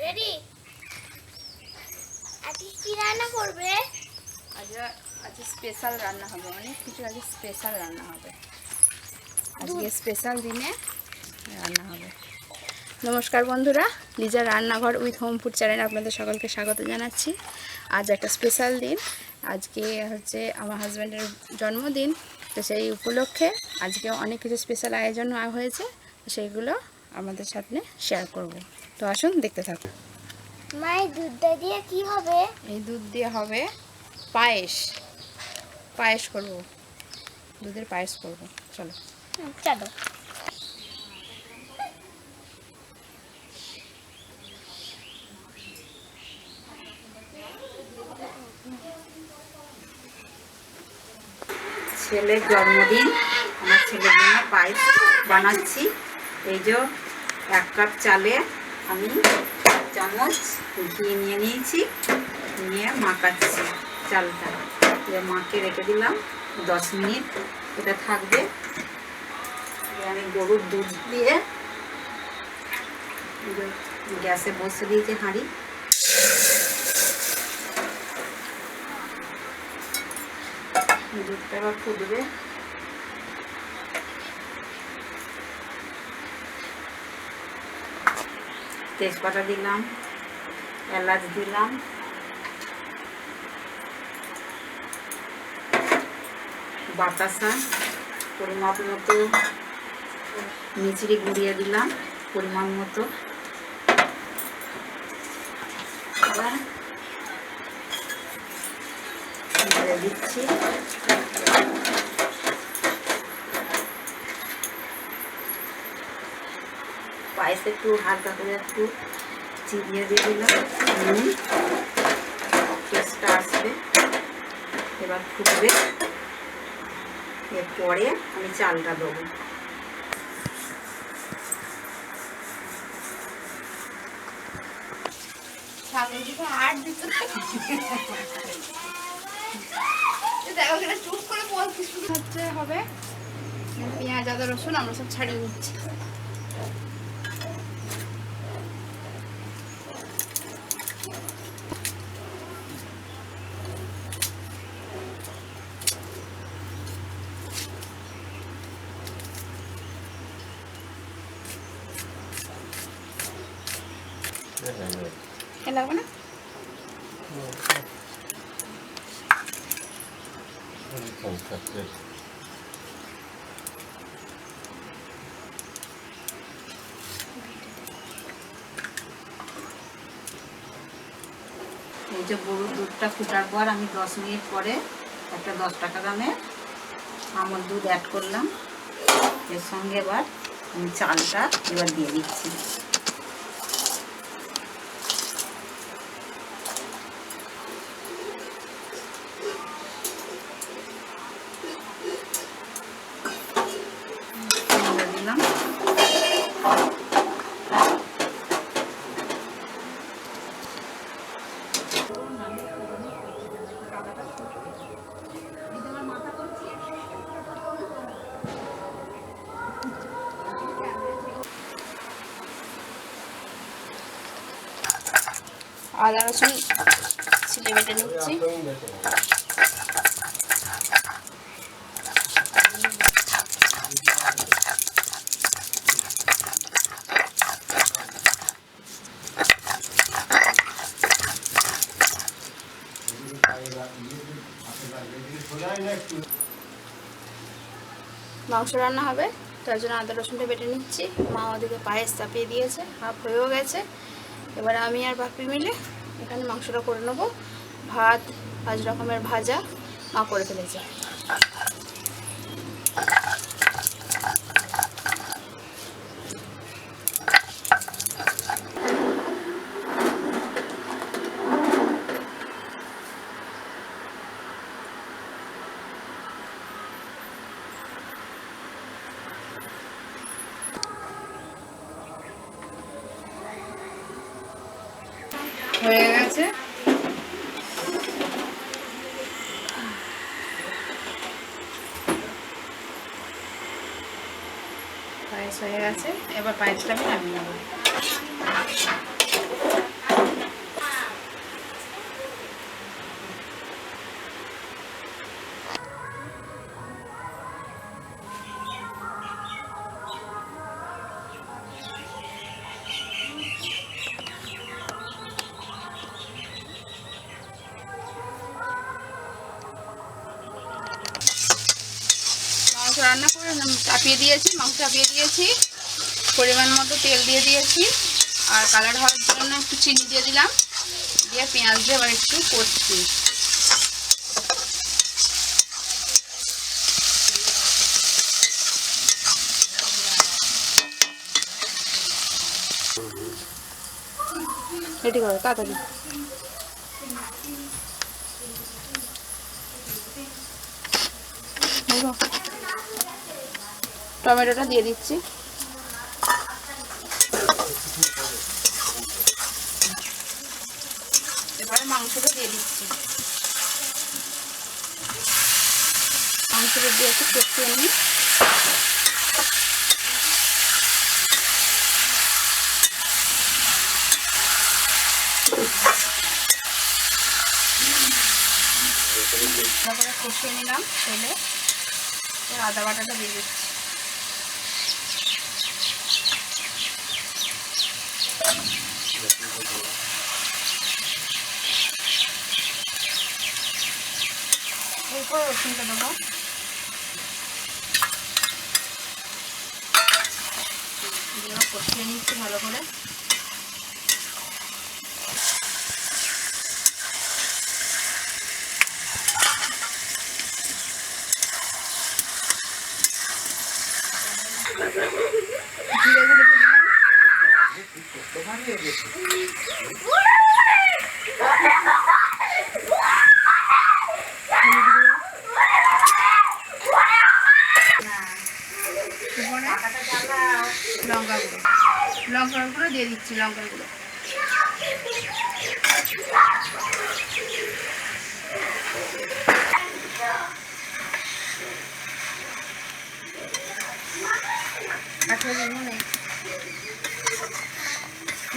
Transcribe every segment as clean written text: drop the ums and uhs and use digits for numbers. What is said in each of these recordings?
Ready? আজকে কি রান্না করবে? আজকে স্পেশাল রান্না হবে, অনেক কিছু আজকে স্পেশাল রান্না হবে। আজকে স্পেশাল দিনে রান্না হবে। নমস্কার বন্ধুরা, লিজার রান্নাঘর উইথ হোম ফুড চ্যানেলে আপনাদের সকলকে স্বাগত জানাচ্ছি। আজ একটা স্পেশাল দিন, আজকে হচ্ছে আমার হাজব্যান্ডের জন্মদিন। তো সেই উপলক্ষে আজকে অনেক কিছু স্পেশাল আয়োজন হয়েছে, সেইগুলো আমাদের সাথে শেয়ার করব। তো আসুন দেখতে থাকুন। মায়ের দুধটা দিয়ে কি হবে? এই দুধ দিয়ে হবে পায়েস করব, দুধের পায়েস করব। চলো চলো। ছেলের জন্মদিন, আমার ছেলের জন্য পায়েস বানাচ্ছি। এই যে 1 কাপ চালে আমি 1 চামচ ঘি নিয়ে নিয়েছি, নিয়ে মাখাচ্ছি চালটা। মাকে রেখে দিলাম 10 মিনিট, এটা থাকবে। আমি গরুর দুধ দিয়ে গ্যাসে বসে দিয়েছি হাঁড়ি। দুধটা এবার ফুটবে। তেজপাতা দিলাম, এলাচ দিলাম, বাতাসা পরিমাপ মতো, মিচড়ি গুঁড়িয়ে দিলাম পরিমাণ মতো। এবার দিচ্ছি পায়েসে একটু হালকা করে একটু চিনিয়ে দিয়ে দিলাম, টেস্টটা আসবে। এবার ফুটবে, এরপরে আমি চালটা দেবো। হবে পেঁয়াজ আদা রসুন আমরা সব ছাড়িয়ে নিচ্ছি। লাগবে না? এই যে গরুর দুধটা ফুটার পর আমি 10 মিনিট পরে একটা 10 টাকা দামের আমুল দুধ অ্যাড করলাম। এর সঙ্গে এবার আমি চালটা এবার দিয়ে দিচ্ছি। দিলাম আদা রসুন ছিলে বেটে নিচ্ছি। মাংস রান্না হবে, তার জন্য আদা রসুনটা বেটে নিচ্ছি। মা ওদিকে পায়েস চাপিয়ে দিয়েছে, হাফ হয়েও গেছে। এবার আমি আর বাপি মিলে এখানে মাংসটা করে নেবো। ভাত 5 রকমের ভাজা মা করে ফেলেছে। হয়ে গেছে। পায়েস হয়ে গেছে, এবার পায়েসটা আমি নামিয়ে নেব। চাপিয়ে দিয়েছি, মাংস চাপিয়ে দিয়েছি, পরিমাণ মতো তেল দিয়ে দিয়েছি, আর কালার হওয়ার জন্য একটু চিনি দিয়ে দিলাম, দিয়ে পেঁয়াজ দিয়ে আবার একটু কষছি। রেডি করো তাড়াতাড়ি। টমেটোটা দিয়ে দিচ্ছি, এবারে মাংসটা দিয়ে দিচ্ছি। মাংসটা দিয়ে একটু কষিয়ে নিই। কষিয়ে নিলাম তেলে, আদা বাটাটা দিয়ে দিচ্ছি। এরপর রসুনটা দেবো, কষিয়ে নিচ্ছি ভালো করে। জিরে গুঁড়ো দিয়ে দিলাম, লঙ্কার গুঁড়ো দিয়ে দিচ্ছি, লঙ্কার গুঁড়ো।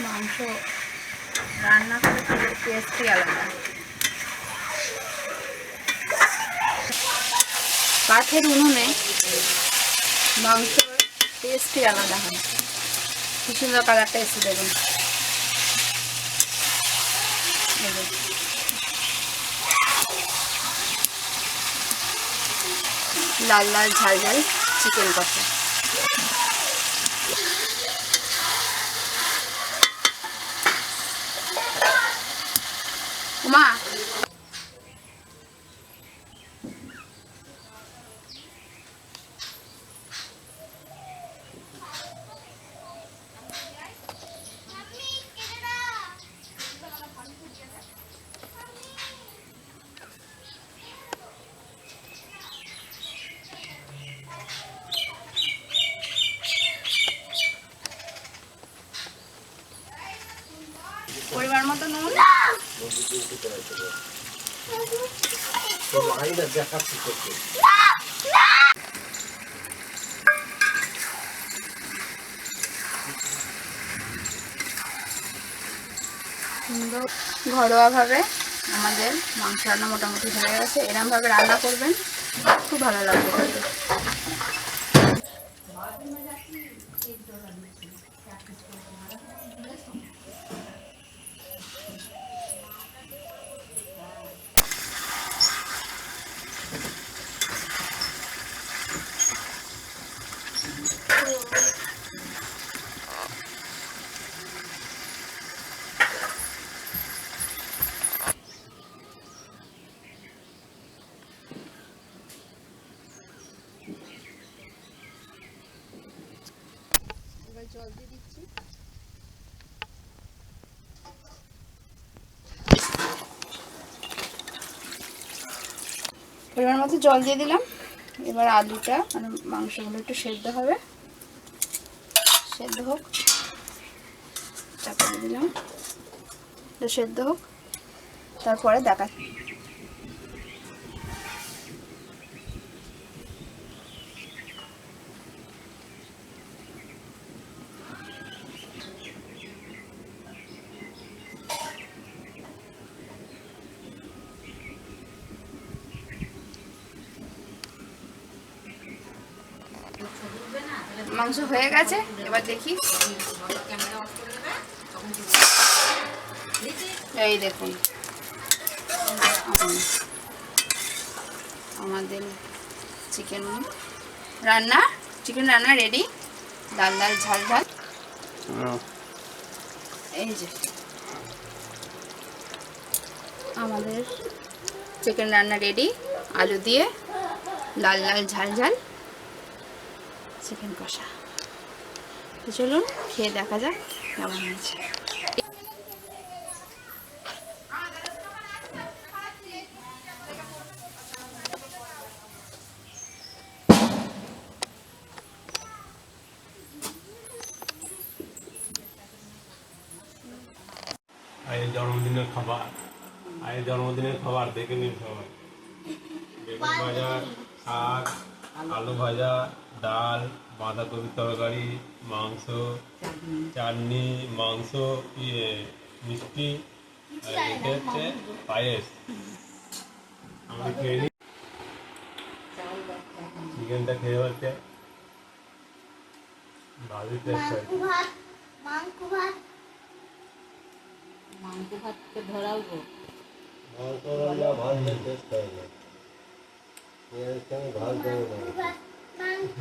মাংস রান্না করে টেস্টই আলাদা। কাঠের উনুনে মাংস টেস্টই আলাদা হয়। কি সুন্দর কালারটা এসে দেখুন। লাল লাল ঝাল ঝাল চিকেন কষা। মা পরিমাণ মতো নুন, ঘরোয়াভাবে আমাদের মাংস রান্না মোটামুটি হয়ে গেছে। এরমভাবে রান্না করবেন, খুব ভালো লাগবে খেতে। জল দিয়ে দিচ্ছি, পরিমাণ মতো জল দিয়ে দিলাম। এবার আলুটা মানে মাংসগুলো একটু সেদ্ধ হবে, সেদ্ধ হোক, চাপিয়ে দিলাম, সেদ্ধ হোক, তারপরে দেখা। মাংস হয়ে গেছে, এবার দেখি। এই দেখুন আমাদের চিকেন রান্না, চিকেন রান্না রেডি। লাল লাল ঝাল ঝাল। এই যে আমাদের চিকেন রান্না রেডি, আলু দিয়ে লাল লাল ঝাল ঝাল চিকেন কষা। তো চলুন খেয়ে দেখা যাক কেমন হয়েছে। আয়ের জন্মদিনের খাবার, আয়ের জন্মদিনের খাবার দেখে নিন সবাই। বেগুন ভাজা, শাক, আলু ভাজা, ডাল, বাঁধাকপির তরকারি, মাংস, চাটনি, মাংস, মিষ্টি, আর এটা হচ্ছে পায়েস। আমরা খেয়ে নিই। চিকেনটা খেয়ে হচ্ছে ভালোই টেস্ট হয়েছে। মাংস ভাত মাংস ভাতকে ধরাও গো। মাংস রান্না ভালো টেস্ট হয় না, এর সঙ্গে ভাত দেয় না। মাংস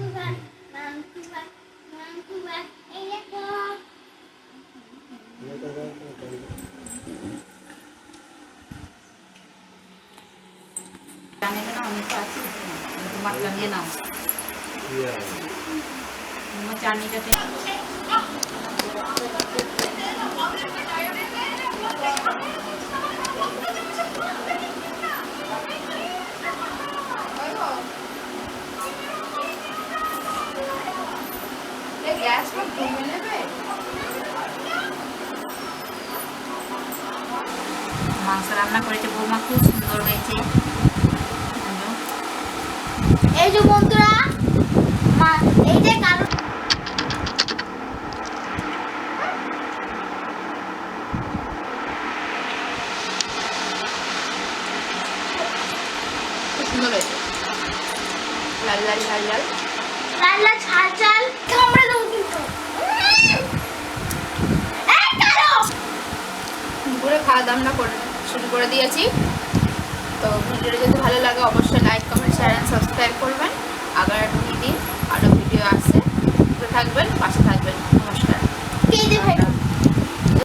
ভাত এই দেখো জানি না আমি তো আছি, তোমার জানিয়ে নাও। তোমার চাটনিটাতে গ্যাসটা কমে নেবে। মাংস রান্না করেছে বৌমা, খুব সুন্দর হয়েছে। এই যে বন্ধুরা এই যে কালো খুব সুন্দর হয়েছে, লাল লাল ঝাল ঝাল। রান্না ঝাল ঝাল কামড়ে দাও কিন্তু এই কালো দুপুরে খাওয়া দাওয়া করে শুরু করে দিয়েছি। তো ভিডিওটা যদি ভালো লাগে অবশ্যই like, comment, share and subscribe করবেন। আগামী দিন আরও ভিডিও আসছে, থাকবেন, পাশে থাকবেন।